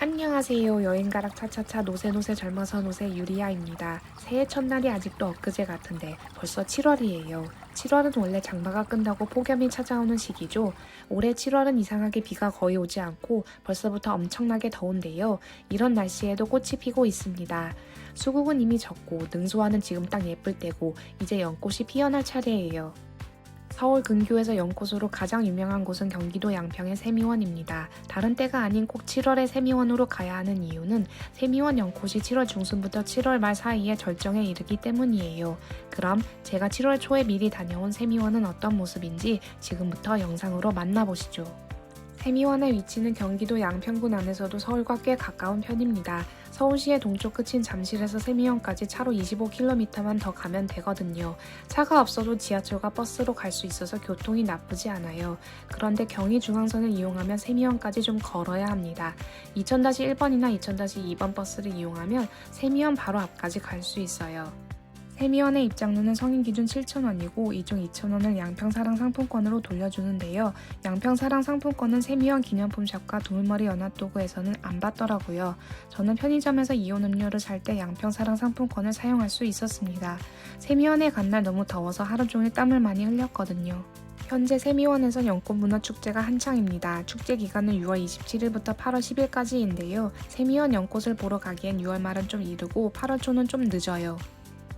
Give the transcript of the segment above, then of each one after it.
안녕하세요. 여행가락 차차차 노세노세 젊어서 노세 유리아입니다. 새해 첫날이 아직도 엊그제 같은데 벌써 7월이에요. 7월은 원래 장마가 끝나고 폭염이 찾아오는 시기죠. 올해 7월은 이상하게 비가 거의 오지 않고 벌써부터 엄청나게 더운데요. 이런 날씨에도 꽃이 피고 있습니다. 수국은 이미 졌고 능소화는 지금 딱 예쁠 때고 이제 연꽃이 피어날 차례예요. 서울 근교에서 연꽃으로 가장 유명한 곳은 경기도 양평의 세미원입니다. 다른 때가 아닌 꼭 7월에 세미원으로 가야 하는 이유는 세미원 연꽃이 7월 중순부터 7월 말 사이에 절정에 이르기 때문이에요. 그럼 제가 7월 초에 미리 다녀온 세미원은 어떤 모습인지 지금부터 영상으로 만나보시죠. 세미원의 위치는 경기도 양평군 안에서도 서울과 꽤 가까운 편입니다. 서울시의 동쪽 끝인 잠실에서 세미원까지 차로 25km만 더 가면 되거든요. 차가 없어도 지하철과 버스로 갈 수 있어서 교통이 나쁘지 않아요. 그런데 경의중앙선을 이용하면 세미원까지 좀 걸어야 합니다. 2000-1번이나 2000-2번 버스를 이용하면 세미원 바로 앞까지 갈 수 있어요. 세미원의 입장료는 성인 기준 7,000원이고 이 중 2,000원을 양평사랑 상품권으로 돌려주는데요. 양평사랑 상품권은 세미원 기념품샵과 두물머리 연합도구에서는 안 받더라고요. 저는 편의점에서 이온 음료를 살 때 양평사랑 상품권을 사용할 수 있었습니다. 세미원에 간 날 너무 더워서 하루 종일 땀을 많이 흘렸거든요. 현재 세미원에선 연꽃문화축제가 한창입니다. 축제 기간은 6월 27일부터 8월 10일까지인데요. 세미원 연꽃을 보러 가기엔 6월 말은 좀 이르고 8월 초는 좀 늦어요.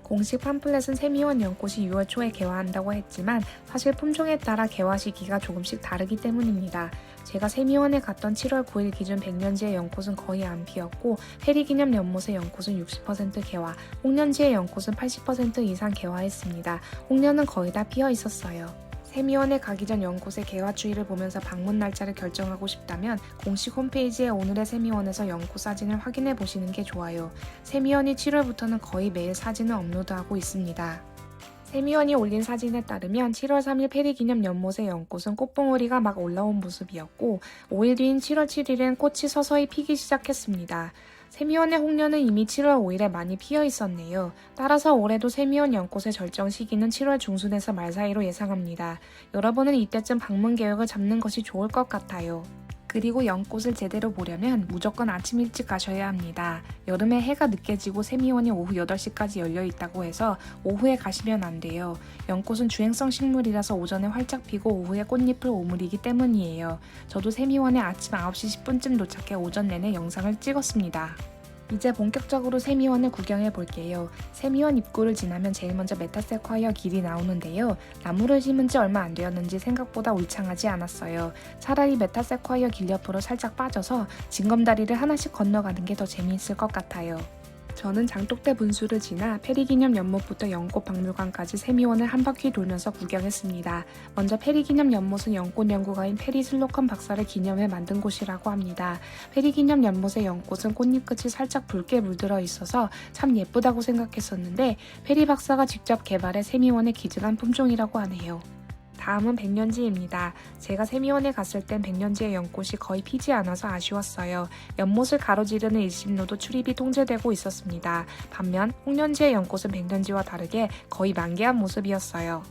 공식 팜플렛은 세미원 연꽃이 6월 초에 개화한다고 했지만 사실 품종에 따라 개화 시기가 조금씩 다르기 때문입니다. 제가 세미원에 갔던 7월 9일 기준 100년지의 연꽃은 거의 안 피었고 페리기념 연못의 연꽃은 60% 개화, 홍년지의 연꽃은 80% 이상 개화했습니다. 홍년은 거의 다 피어 있었어요. 세미원에 가기 전 연꽃의 개화 추이를 보면서 방문 날짜를 결정하고 싶다면 공식 홈페이지에 오늘의 세미원에서 연꽃 사진을 확인해 보시는 게 좋아요. 세미원이 7월부터는 거의 매일 사진을 업로드하고 있습니다. 세미원이 올린 사진에 따르면 7월 3일 페리기념 연못의 연꽃은 꽃봉오리가 막 올라온 모습이었고 5일 뒤인 7월 7일엔 꽃이 서서히 피기 시작했습니다. 세미원의 홍련은 이미 7월 5일에 많이 피어 있었네요. 따라서 올해도 세미원 연꽃의 절정 시기는 7월 중순에서 말 사이로 예상합니다. 여러분은 이때쯤 방문 계획을 잡는 것이 좋을 것 같아요. 그리고 연꽃을 제대로 보려면 무조건 아침 일찍 가셔야 합니다. 여름에 해가 늦게 지고 세미원이 오후 8시까지 열려 있다고 해서 오후에 가시면 안 돼요. 연꽃은 주행성 식물이라서 오전에 활짝 피고 오후에 꽃잎을 오므리기 때문이에요. 저도 세미원에 아침 9시 10분쯤 도착해 오전 내내 영상을 찍었습니다. 이제 본격적으로 세미원을 구경해 볼게요. 세미원 입구를 지나면 제일 먼저 메타세콰이어 길이 나오는데요. 나무를 심은 지 얼마 안 되었는지 생각보다 울창하지 않았어요. 차라리 메타세콰이어 길 옆으로 살짝 빠져서 징검다리를 하나씩 건너가는 게 더 재미있을 것 같아요. 저는 장독대 분수를 지나 페리기념 연못부터 연꽃박물관까지 세미원을 한 바퀴 돌면서 구경했습니다. 먼저 페리기념 연못은 연꽃 연구가인 페리 슬로컨 박사를 기념해 만든 곳이라고 합니다. 페리기념 연못의 연꽃은 꽃잎 끝이 살짝 붉게 물들어 있어서 참 예쁘다고 생각했었는데 페리 박사가 직접 개발해 세미원에 기증한 품종이라고 하네요. 다음은 백년지입니다. 제가 세미원에 갔을 땐 백년지의 연꽃이 거의 피지 않아서 아쉬웠어요. 연못을 가로지르는 일심로도 출입이 통제되고 있었습니다. 반면 홍년지의 연꽃은 백년지와 다르게 거의 만개한 모습이었어요.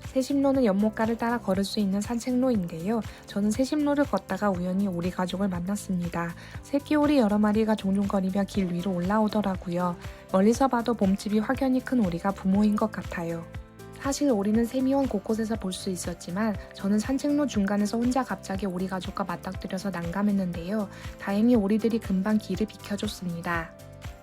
세심로는 연못가를 따라 걸을 수 있는 산책로인데요. 저는 세심로를 걷다가 우연히 오리 가족을 만났습니다. 새끼 오리 여러 마리가 종종거리며 길 위로 올라오더라고요. 멀리서 봐도 몸집이 확연히 큰 오리가 부모인 것 같아요. 사실 오리는 세미원 곳곳에서 볼 수 있었지만 저는 산책로 중간에서 혼자 갑자기 오리 가족과 맞닥뜨려서 난감했는데요. 다행히 오리들이 금방 길을 비켜줬습니다.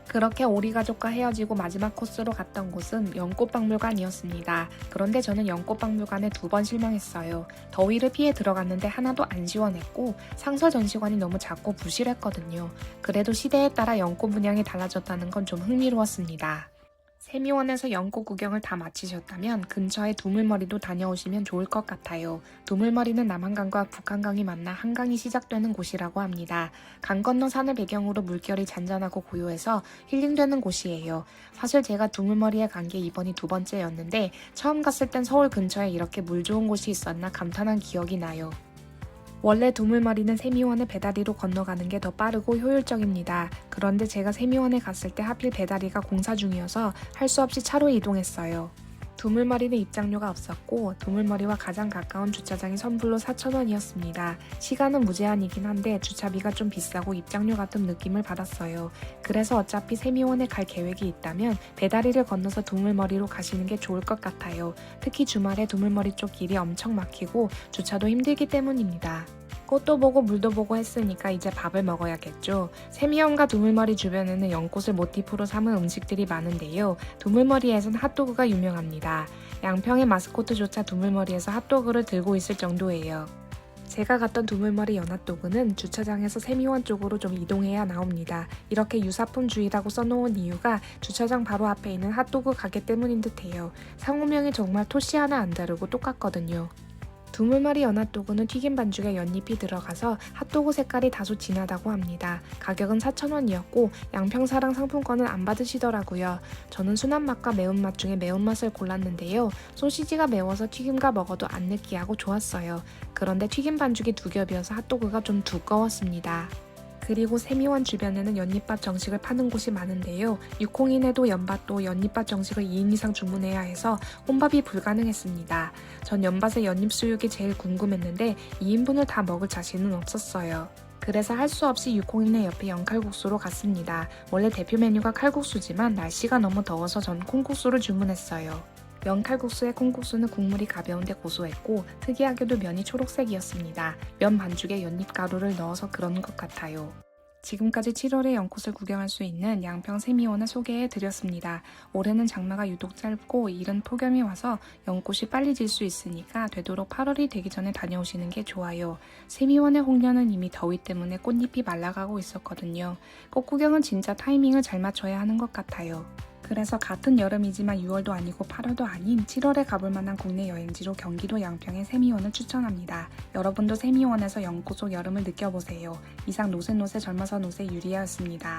그렇게 오리 가족과 헤어지고 마지막 코스로 갔던 곳은 연꽃박물관이었습니다. 그런데 저는 연꽃박물관에 2번 실망했어요. 더위를 피해 들어갔는데 하나도 안 시원했고 상설 전시관이 너무 작고 부실했거든요. 그래도 시대에 따라 연꽃 문양이 달라졌다는 건 좀 흥미로웠습니다. 세미원에서 연꽃 구경을 다 마치셨다면 근처에 두물머리도 다녀오시면 좋을 것 같아요. 두물머리는 남한강과 북한강이 만나 한강이 시작되는 곳이라고 합니다. 강 건너 산을 배경으로 물결이 잔잔하고 고요해서 힐링되는 곳이에요. 사실 제가 두물머리에 간 게 이번이 2번째였는데 처음 갔을 땐 서울 근처에 이렇게 물 좋은 곳이 있었나 감탄한 기억이 나요. 원래 두물머리는 세미원을 배다리로 건너가는 게 더 빠르고 효율적입니다. 그런데 제가 세미원에 갔을 때 하필 배다리가 공사 중이어서 할 수 없이 차로 이동했어요. 두물머리는 입장료가 없었고 두물머리와 가장 가까운 주차장이 선불로 4,000원이었습니다. 시간은 무제한이긴 한데 주차비가 좀 비싸고 입장료 같은 느낌을 받았어요. 그래서 어차피 세미원에 갈 계획이 있다면 배다리를 건너서 두물머리로 가시는 게 좋을 것 같아요. 특히 주말에 두물머리 쪽 길이 엄청 막히고 주차도 힘들기 때문입니다. 꽃도 보고 물도 보고 했으니까 이제 밥을 먹어야겠죠. 세미원과 두물머리 주변에는 연꽃을 모티프로 삼은 음식들이 많은데요. 두물머리에선 핫도그가 유명합니다. 양평의 마스코트조차 두물머리에서 핫도그를 들고 있을 정도예요. 제가 갔던 두물머리 연핫도그는 주차장에서 세미원 쪽으로 좀 이동해야 나옵니다. 이렇게 유사품주의라고 써놓은 이유가 주차장 바로 앞에 있는 핫도그 가게 때문인 듯해요. 상호명이 정말 토시 하나 안 다르고 똑같거든요. 두물머리 연핫도그는 튀김 반죽에 연잎이 들어가서 핫도그 색깔이 다소 진하다고 합니다. 가격은 4,000원이었고 양평사랑 상품권은 안 받으시더라고요. 저는 순한 맛과 매운맛 중에 매운맛을 골랐는데요. 소시지가 매워서 튀김과 먹어도 안 느끼하고 좋았어요. 그런데 튀김 반죽이 두 겹이어서 핫도그가 좀 두꺼웠습니다. 그리고 세미원 주변에는 연잎밥 정식을 파는 곳이 많은데요. 6홍인에도 연밭도 연잎밥 정식을 2인 이상 주문해야 해서 혼밥이 불가능했습니다. 전 연밭의 연잎 수육이 제일 궁금했는데 2인분을 다 먹을 자신은 없었어요. 그래서 할 수 없이 6홍인의 옆에 연칼국수로 갔습니다. 원래 대표 메뉴가 칼국수지만 날씨가 너무 더워서 전 콩국수를 주문했어요. 연칼국수의 콩국수는 국물이 가벼운데 고소했고 특이하게도 면이 초록색이었습니다. 면 반죽에 연잎가루를 넣어서 그런 것 같아요. 지금까지 7월에 연꽃을 구경할 수 있는 양평 세미원을 소개해드렸습니다. 올해는 장마가 유독 짧고 이른 폭염이 와서 연꽃이 빨리 질 수 있으니까 되도록 8월이 되기 전에 다녀오시는 게 좋아요. 세미원의 홍련은 이미 더위 때문에 꽃잎이 말라가고 있었거든요. 꽃 구경은 진짜 타이밍을 잘 맞춰야 하는 것 같아요. 그래서 같은 여름이지만 6월도 아니고 8월도 아닌 7월에 가볼 만한 국내 여행지로 경기도 양평의 세미원을 추천합니다. 여러분도 세미원에서 연꽃 속 여름을 느껴보세요. 이상 노세노세 젊어서 노세 유리아였습니다.